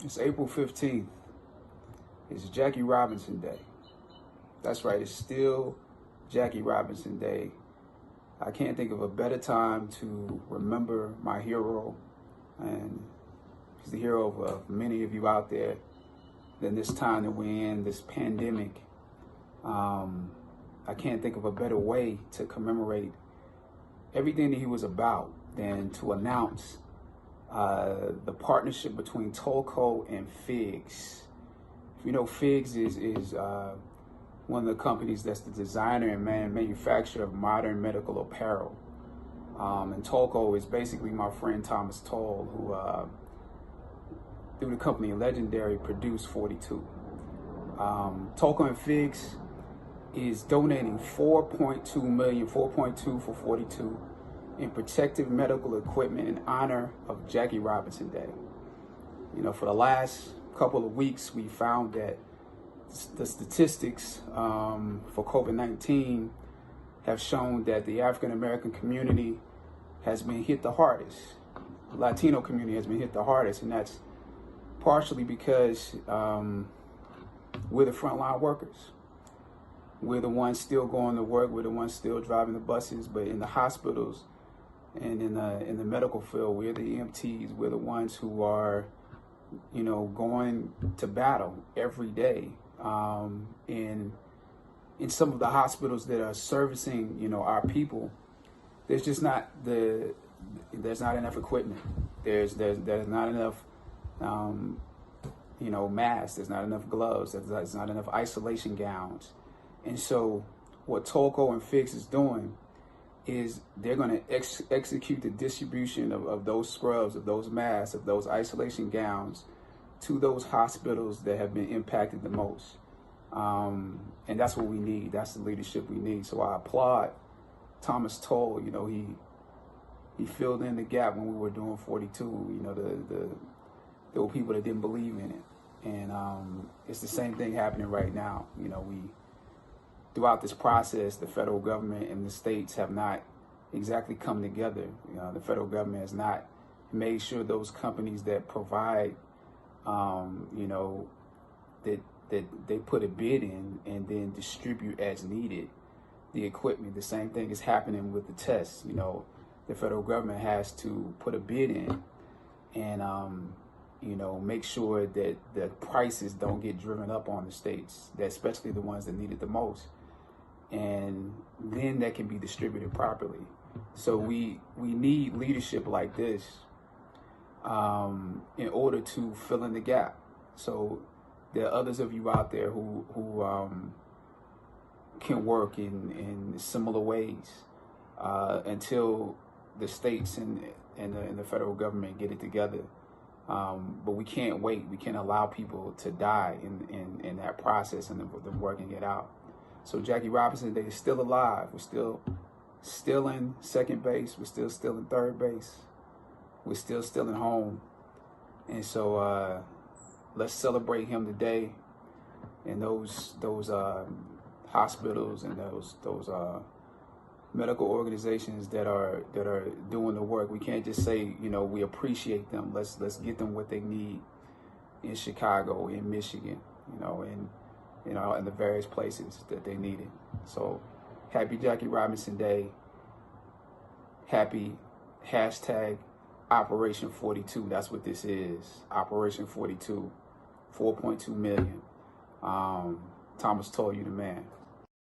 It's April 15th. It's Jackie Robinson Day. That's right, it's still Jackie Robinson Day. I can't think of a better time to remember my hero, and he's the hero of many of you out there, than this time that we're in, this pandemic. I can't think of a better way to commemorate everything that he was about than to announce the partnership between Tolco and Figs. If you know, Figs is one of the companies that's the designer and manufacturer of modern medical apparel. And Tolco is basically my friend Thomas Toll, who, through the company Legendary, produced 42. Tolco and Figs is donating 4.2 million, 4.2 for 42 in protective medical equipment in honor of Jackie Robinson Day. You know, for the last couple of weeks, we found that the statistics for COVID-19 have shown that the African American community has been hit the hardest. The Latino community has been hit the hardest, and that's partially because we're the frontline workers. We're the ones still going to work. We're the ones still driving the buses. But in the hospitals and in the medical field, we're the EMTs. We're the ones who are, you know, going to battle every day. In some of the hospitals that are servicing, you know, our people, there's just not there's not enough equipment. There's not enough, you know, masks. There's not enough gloves. There's not enough isolation gowns. And so what Tolco and Figs is doing is they're going to execute the distribution of those scrubs, of those masks, of those isolation gowns to those hospitals that have been impacted the most. And that's what we need. That's the leadership we need. So I applaud Thomas Toll. You know, he filled in the gap when we were doing 42. You know, there were people that didn't believe in it. And it's the same thing happening right now. You know, throughout this process, the federal government and the states have not exactly come together. You know, the federal government has not made sure those companies that provide, you know, that they put a bid in and then distribute as needed the equipment. The same thing is happening with the tests. You know, the federal government has to put a bid in and, you know, make sure that the prices don't get driven up on the states, especially the ones that need it the most. And then that can be distributed properly. So we need leadership like this in order to fill in the gap. So there are others of you out there who can work in similar ways until the states and the federal government get it together. But we can't wait. We can't allow people to die in that process and them working it out. So Jackie Robinson Day is still alive. We're still in second base. We're still in third base. We're still in home. And so let's celebrate him today. And those hospitals and those medical organizations that are doing the work. We can't just say, you know, we appreciate them. Let's get them what they need in Chicago, in Michigan, you know, in the various places that they need it. So happy Jackie Robinson Day. Happy hashtag Operation 42. That's what this is. Operation 42. 4.2 million. Thomas Toll, you the man.